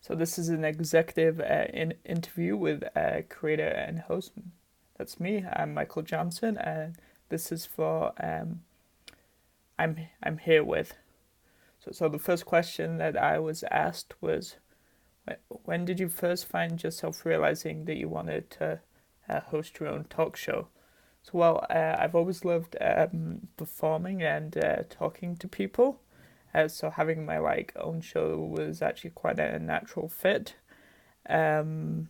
So this is an executive interview with creator and host. That's me. I'm Michael Johnson, and this is for I'm here with. So the first question that I was asked was, when did you first find yourself realizing that you wanted to host your own talk show? So I've always loved performing and talking to people. So having my own show was actually quite a natural fit. Um,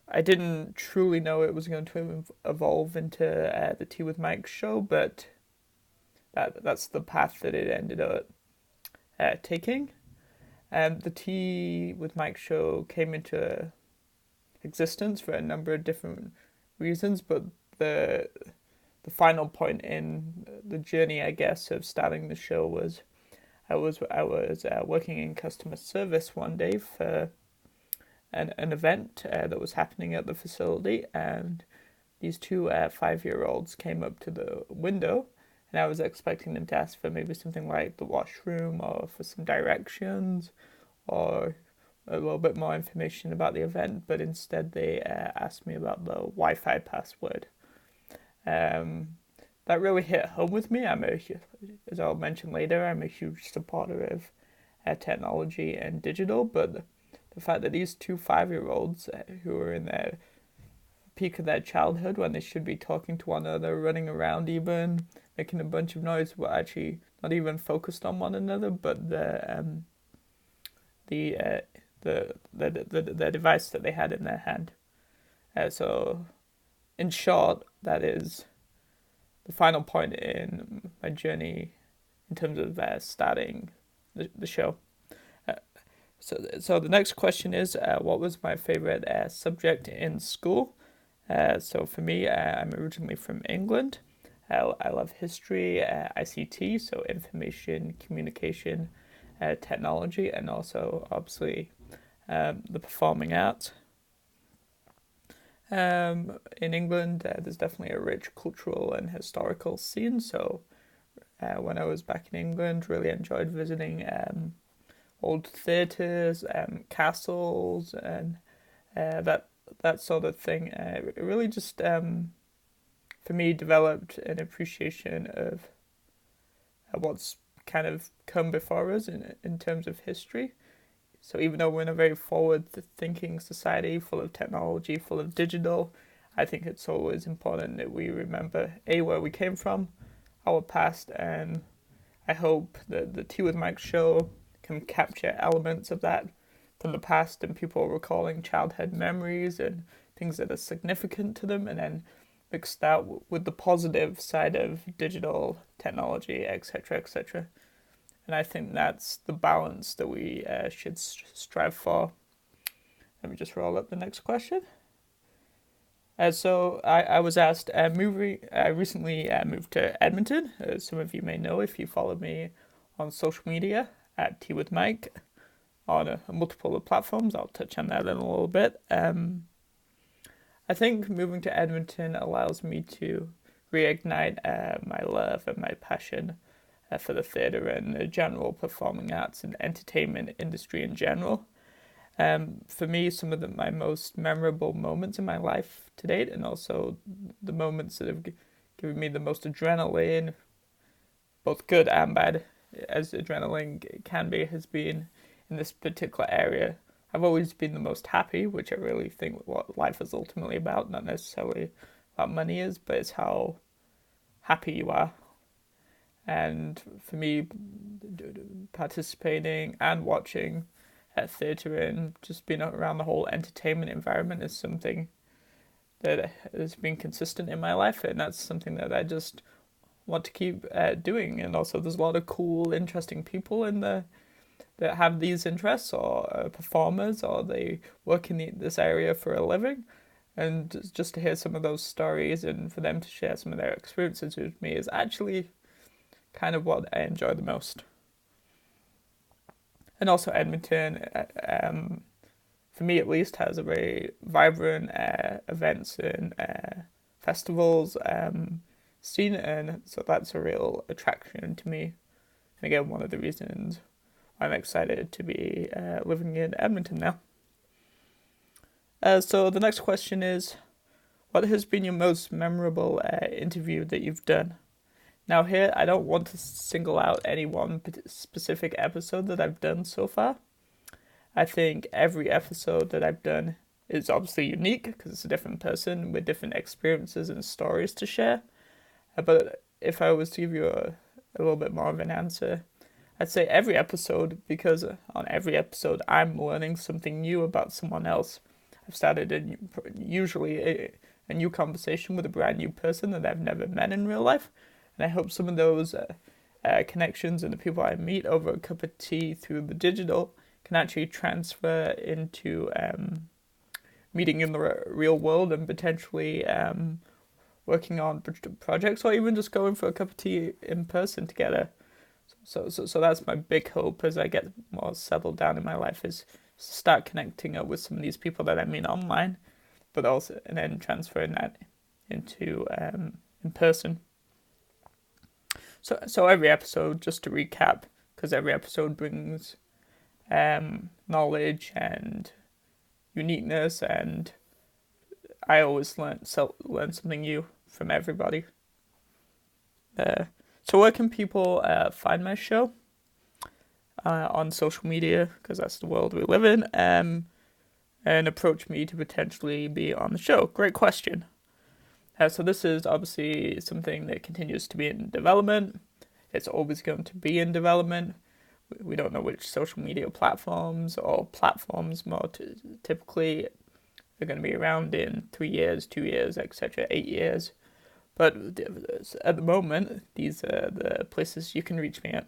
I didn't truly know it was going to evolve into the Tea with Mike show, but that's the path that it ended up taking. The Tea with Mike show came into existence for a number of different reasons, but the the final point in the journey, I guess, of starting the show was I was working in customer service one day for an event that was happening at the facility, and these two 5-year-olds came up to the window, and I was expecting them to ask for maybe something like the washroom or for some directions or a little bit more information about the event, but instead they asked me about the Wi-Fi password. Um, that really hit home with me. As I'll mention later, I'm a huge supporter of technology and digital, but the fact that these two 5-year-olds who are in their peak of their childhood when they should be talking to one another, running around even, making a bunch of noise, were actually not even focused on one another, but the uh, the device that they had in their hand. So, in short, that is the final point in my journey in terms of starting the show. Uh, so the next question is, what was my favorite subject in school? So for me, I'm originally from England. I love history, ICT, so information, communication, technology, and also obviously the performing arts. In England, there's definitely a rich cultural and historical scene. So when I was back in England, really enjoyed visiting old theatres, castles, and that sort of thing. It really just for me developed an appreciation of what's kind of come before us in terms of history. So even though we're in a very forward-thinking society, full of technology, full of digital, I think it's always important that we remember where we came from, our past, and I hope that the Tea with Mike show can capture elements of that from the past and people recalling childhood memories and things that are significant to them, and then mix that with the positive side of digital technology, etc., etc. And I think that's the balance that we should strive for. Let me just roll up the next question. I was asked, I recently moved to Edmonton, as some of you may know if you follow me on social media at Teawithmike on multiple platforms. I'll touch on that in a little bit. I think moving to Edmonton allows me to reignite my love and my passion for the theatre and the general performing arts and entertainment industry in general. For me, some of my most memorable moments in my life to date, and also the moments that have given me the most adrenaline, both good and bad, as adrenaline can be, has been in this particular area. I've always been the most happy, which I really think what life is ultimately about, not necessarily what money is, but it's how happy you are. And for me, participating and watching at theatre and just being around the whole entertainment environment is something that has been consistent in my life, and that's something that I just want to keep doing. And also, there's a lot of cool, interesting people in the that have these interests, or performers, or they work in this area for a living. And just to hear some of those stories and for them to share some of their experiences with me is actually kind of what I enjoy the most. And also Edmonton, for me at least, has a very vibrant events and festivals scene, and so that's a real attraction to me. And again, one of the reasons I'm excited to be living in Edmonton now. So the next question is, what has been your most memorable interview that you've done? Now here, I don't want to single out any one specific episode that I've done so far. I think every episode that I've done is obviously unique because it's a different person with different experiences and stories to share. But if I was to give you a little bit more of an answer, I'd say every episode, because on every episode I'm learning something new about someone else. I've started usually a new conversation with a brand new person that I've never met in real life. And I hope some of those connections and the people I meet over a cup of tea through the digital can actually transfer into meeting in the real world and potentially working on projects, or even just going for a cup of tea in person together. So that's my big hope as I get more settled down in my life, is start connecting up with some of these people that I meet online, but also and then transferring that into in person. So every episode, just to recap, because every episode brings knowledge and uniqueness, and I always learn something new from everybody. So where can people find my show? On social media, because that's the world we live in, and approach me to potentially be on the show? Great question. So this is obviously something that continues to be in development. It's always going to be in development. We don't know which social media platforms or platforms more typically are going to be around in 3 years, 2 years, etc., 8 years. But at the moment, these are the places you can reach me at.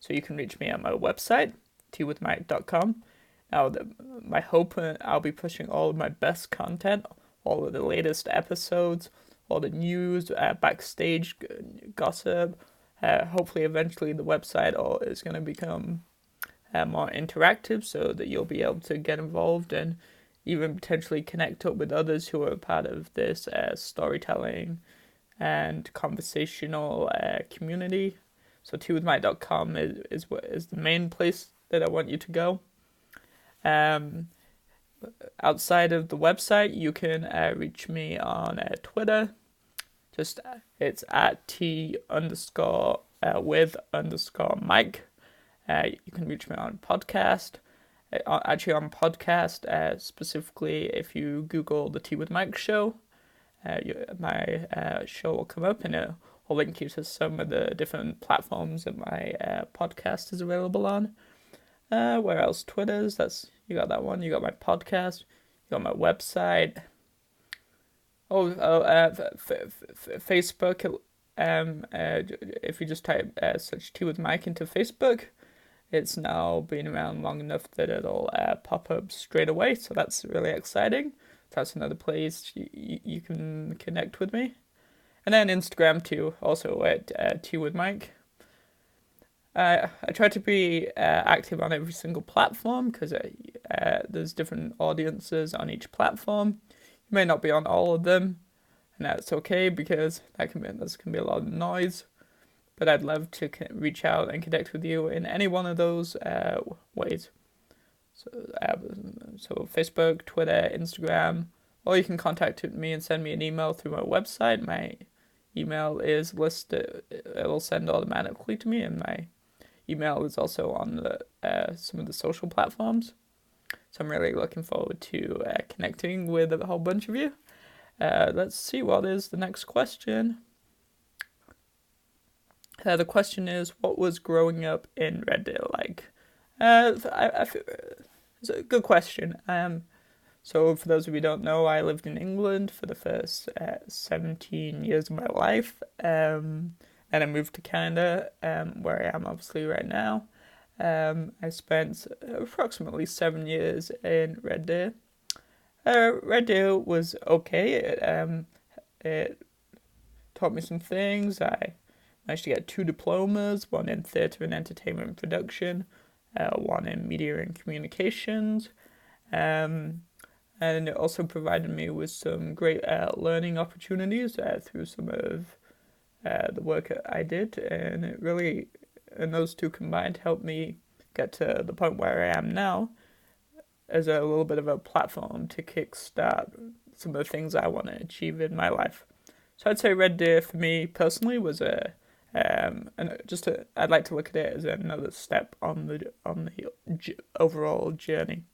So you can reach me at my website, teawithmike.com. Now, my hope, I'll be pushing all of my best content, all of the latest episodes, all the news, backstage gossip. Hopefully, eventually, the website is going to become more interactive so that you'll be able to get involved and even potentially connect up with others who are part of this storytelling and conversational community. So teawithmike.com is the main place that I want you to go. Outside of the website, you can reach me on Twitter. Just it's at T_with_Mike. You can reach me on podcast. Actually, on podcast, specifically, if you Google the Tea with Mike show, my show will come up, and it will link you to some of the different platforms that my podcast is available on. Where else? Twitter's. You got that one. You got my podcast. You got my website. Facebook. If you just type search Tea with Mike into Facebook, it's now been around long enough that it'll pop up straight away. So that's really exciting. That's another place you can connect with me. And then Instagram too, also at Tea with Mike. I try to be active on every single platform because there's different audiences on each platform. You may not be on all of them, and that's okay because that can be a lot of noise. But I'd love to reach out and connect with you in any one of those ways. So Facebook, Twitter, Instagram, or you can contact me and send me an email through my website. My email is listed; it'll send automatically to me, and my email is also on some of the social platforms. So I'm really looking forward to connecting with a whole bunch of you. Let's see, what is the next question? The question is, what was growing up in Red Deer like? It's a good question. So for those of you who don't know, I lived in England for the first 17 years of my life. And I moved to Canada, where I am obviously right now. I spent approximately 7 years in Red Deer. Red Deer was okay. It taught me some things. I managed to get 2 diplomas, one in theatre and entertainment production, one in media and communications. And it also provided me with some great learning opportunities through some of the work I did, and it really, and those two combined helped me get to the point where I am now as a little bit of a platform to kickstart some of the things I want to achieve in my life. So I'd say Red Deer for me personally was I'd like to look at it as another step on the overall journey.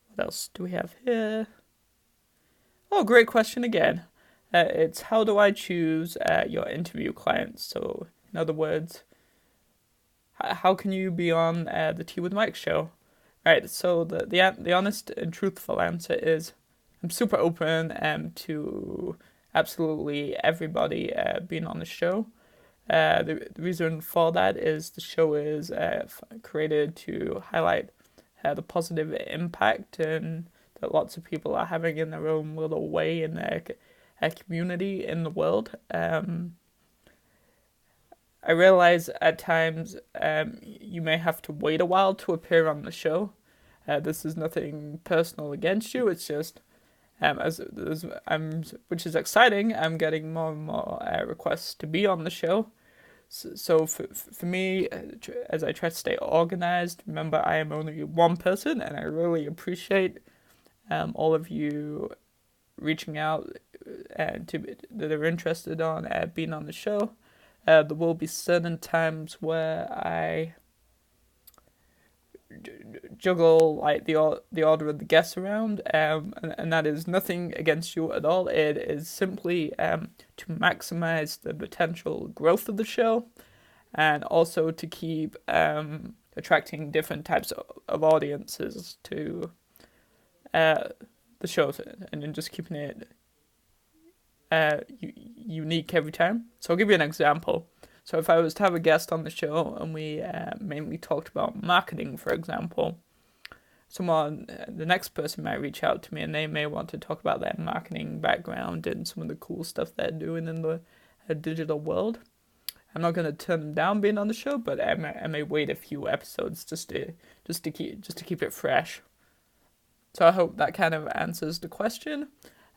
What else do we have here? Oh, great question again. It's how do I choose your interview clients? So, in other words, how can you be on the Tea with Mike show? Right. So the honest and truthful answer is I'm super open to absolutely everybody being on the show. The reason for that is the show is created to highlight the positive impact and that lots of people are having in their own little way in their community in the world. I realize at times you may have to wait a while to appear on the show. This is nothing personal against you. It's just which is exciting. I'm getting more and more requests to be on the show. So for me, as I try to stay organized, remember I am only one person, and I really appreciate all of you reaching out that are interested on being on the show. There will be certain times where I juggle like the order of the guests around, and that is nothing against you at all. It is simply to maximize the potential growth of the show, and also to keep attracting different types of audiences to the show, and then just keeping it unique every time. So I'll give you an example. So if I was to have a guest on the show and we mainly talked about marketing, for example, the next person might reach out to me and they may want to talk about their marketing background and some of the cool stuff they're doing in the digital world. I'm not going to turn them down being on the show, but I may wait a few episodes just to keep it fresh. So I hope that kind of answers the question.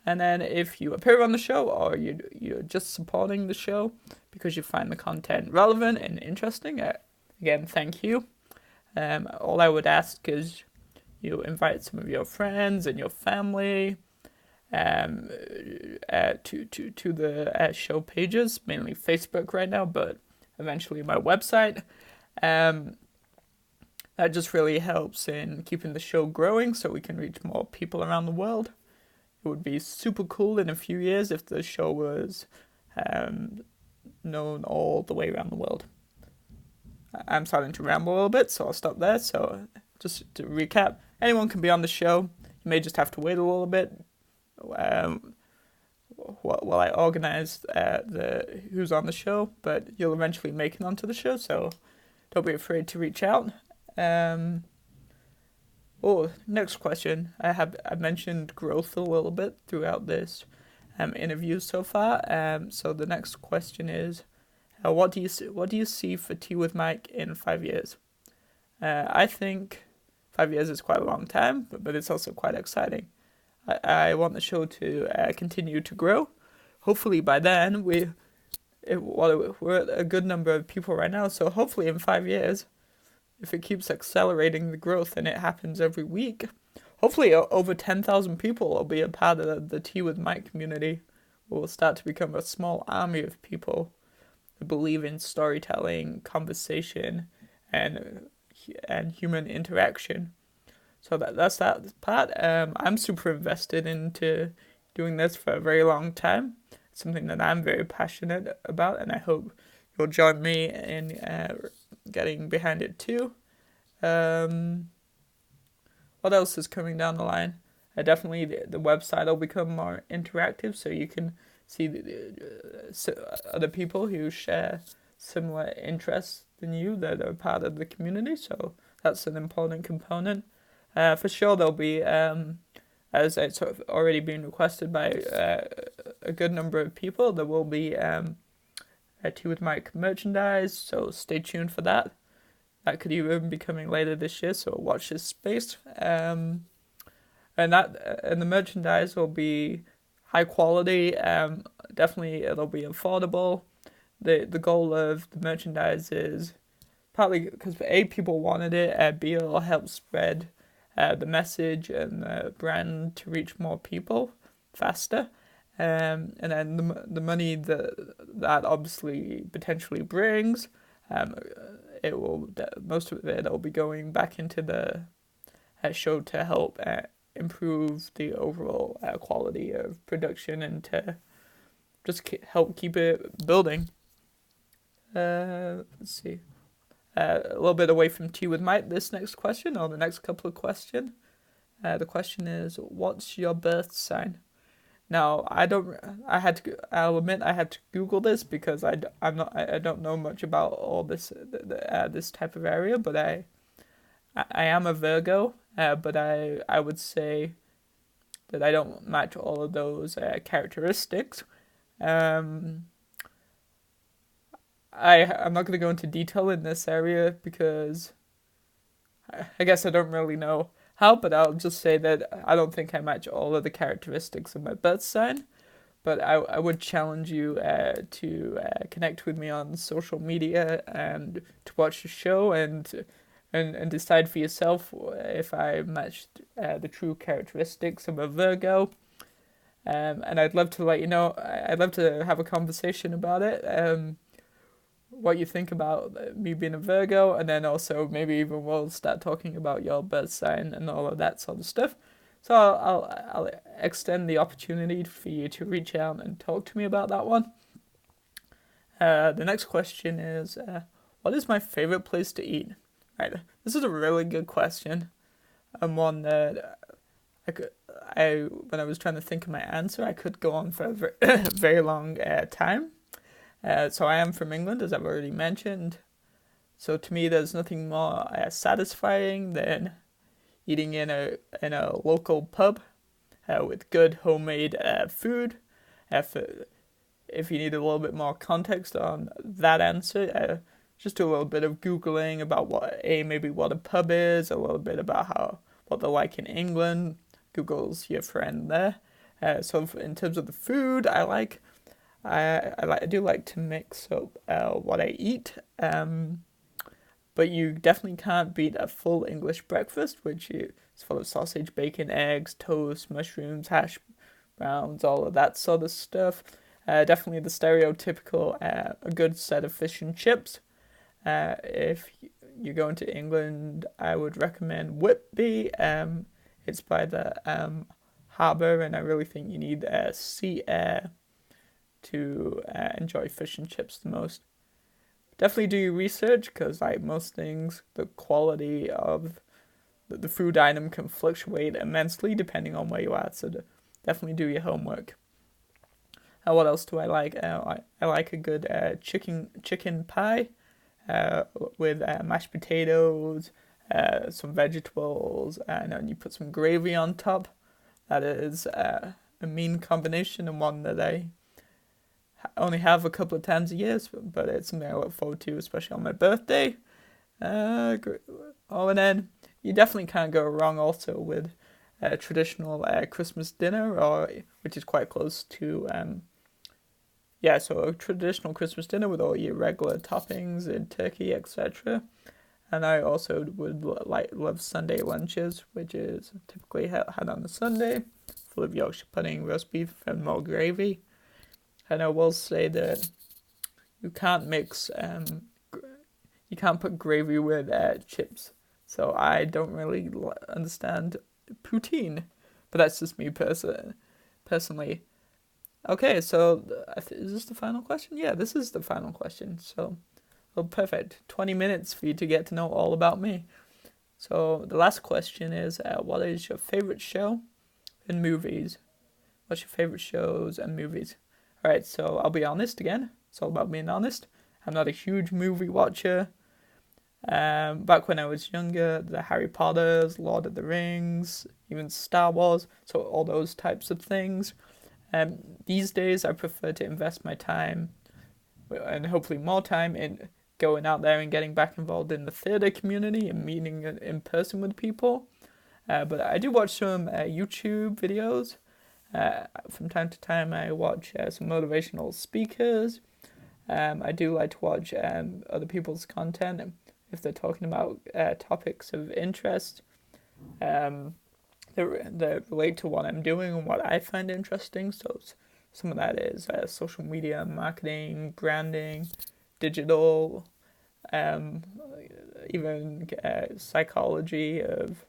And then if you appear on the show or you're just supporting the show because you find the content relevant and interesting, again, thank you. All I would ask is you invite some of your friends and your family to the show pages, mainly Facebook right now, but eventually my website. That just really helps in keeping the show growing so we can reach more people around the world. It would be super cool in a few years if the show was known all the way around the world. I'm starting to ramble a little bit, so I'll stop there. So just to recap, anyone can be on the show. You may just have to wait a little bit while I organize who's on the show, but you'll eventually make it onto the show, so don't be afraid to reach out. Next question. I mentioned growth a little bit throughout this interview so far. So the next question is, what do you see for Tea with Mike in 5 years? I think 5 years is quite a long time, but it's also quite exciting. I want the show to continue to grow. Hopefully by then we're at a good number of people right now. So hopefully in 5 years, if it keeps accelerating the growth and it happens every week, hopefully over 10,000 people will be a part of the Tea with Mike community. We'll start to become a small army of people who believe in storytelling, conversation, and human interaction. So that's that part. I'm super invested into doing this for a very long time. It's something that I'm very passionate about, and I hope you'll join me in getting behind it too. What else is coming down the line? Definitely the website will become more interactive, so you can see other people who share similar interests than you that are part of the community. So that's an important component. For sure, there'll be, as it's sort of already been requested by a good number of people, there will be a Tea with Mike merchandise, so stay tuned for that. That could even be coming later this year, so watch this space. And the merchandise will be high quality. Definitely, it'll be affordable. The goal of the merchandise is partly because A, people wanted it, B, it'll help spread the message and the brand to reach more people faster. And then the money that obviously potentially brings, it will most of it will be going back into the show to help improve the overall quality of production and to just help keep it building. Let's see. A little bit away from Tea with Mike. This next question, or the next couple of questions. The question is, what's your birth sign? Now, I'll admit I had to Google this because I don't know much about all this this type of area, but I am a Virgo, but I would say that I don't match all of those characteristics. I'm not going to go into detail in this area because I guess I don't really know how, but I'll just say that I don't think I match all of the characteristics of my birth sign. But I would challenge you to connect with me on social media and to watch the show and decide for yourself if I matched the true characteristics of a Virgo. And I'd love to let you know. I'd love to have a conversation about it. What you think about me being a Virgo, and then also maybe even we'll start talking about your birth sign and all of that sort of stuff. So I'll extend the opportunity for you to reach out and talk to me about that one. The next question is, what is my favorite place to eat? Right, this is a really good question, and one that when I was trying to think of my answer, I could go on for a very long time. So I am from England, as I've already mentioned. So to me, there's nothing more satisfying than eating in a local pub with good homemade food. If you need a little bit more context on that answer, just do a little bit of Googling about maybe what a pub is, a little bit about what they're like in England. Google's your friend there. So in terms of the food, I do like to mix up what I eat, but you definitely can't beat a full English breakfast, which is full of sausage, bacon, eggs, toast, mushrooms, hash browns, all of that sort of stuff. Definitely the stereotypical a good set of fish and chips. If you're going to England, I would recommend Whitby. It's by the harbour, and I really think you need sea air to enjoy fish and chips the most. Definitely do your research, because like most things, the quality of the food item can fluctuate immensely depending on where you are, so definitely do your homework. What else do I like? I like a good chicken pie with mashed potatoes, some vegetables, and then you put some gravy on top. That is a mean combination, and one that I only have a couple of times a year, but it's something I look forward to, especially on my birthday. And then you definitely can't go wrong also with a traditional Christmas dinner, which is quite close to so a traditional Christmas dinner with all your regular toppings and turkey, etc. And I also would love Sunday lunches, which is typically had on a Sunday, full of Yorkshire pudding, roast beef, and more gravy. And I will say that you can't you can't put gravy with chips. So I don't really understand poutine, but that's just me personally. Okay, so is this the final question? Yeah, this is the final question. So, well, perfect. 20 minutes for you to get to know all about me. So the last question is, what is your favorite show and movies? What's your favorite shows and movies? Alright, so I'll be honest again. It's all about being honest. I'm not a huge movie watcher. Back when I was younger, the Harry Potters, Lord of the Rings, even Star Wars, so all those types of things. These days, I prefer to invest my time, and hopefully more time, in going out there and getting back involved in the theatre community and meeting in person with people. But I do watch some YouTube videos. From time to time, I watch some motivational speakers. I do like to watch other people's content. if they're talking about topics of interest um, that relate to what I'm doing and what I find interesting. So some of that is social media, marketing, branding, digital, um, even psychology of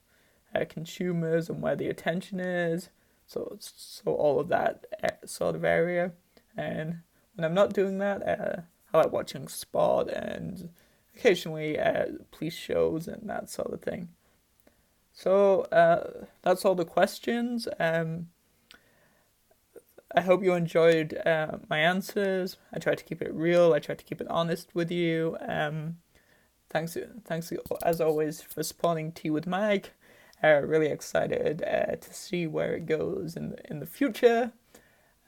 consumers and where the attention is. So all of that sort of area. And when I'm not doing that, I like watching sport and occasionally police shows and that sort of thing. So that's all the questions. I hope you enjoyed my answers. I tried to keep it real. I tried to keep it honest with you. Thanks as always for supporting Tea with Mike. Really excited to see where it goes in the future.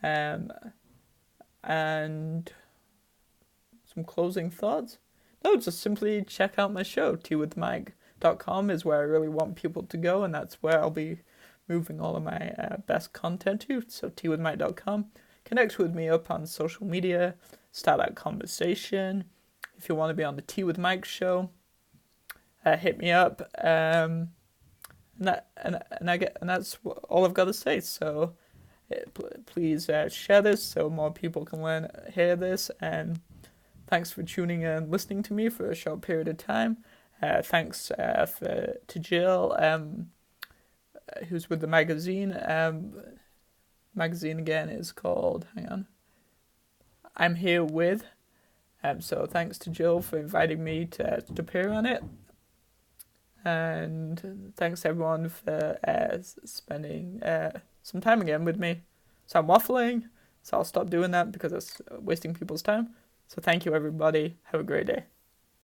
Um, and some closing thoughts. No, just simply check out my show. Teawithmike.com is where I really want people to go, and that's where I'll be moving all of my best content to. So teawithmike.com. Connect with me up on social media. Start that conversation. If you want to be on the Tea with Mike show, hit me up. And that's all I've got to say. So please share this so more people can hear this. And thanks for tuning in and listening to me for a short period of time. Thanks to Jill, who's with the magazine. Magazine again is called, hang on, I'm Here With. So thanks to Jill for inviting me to appear on it. And thanks everyone for spending some time again with me. So I'm waffling, so I'll stop doing that because it's wasting people's time. So thank you everybody. Have a great day.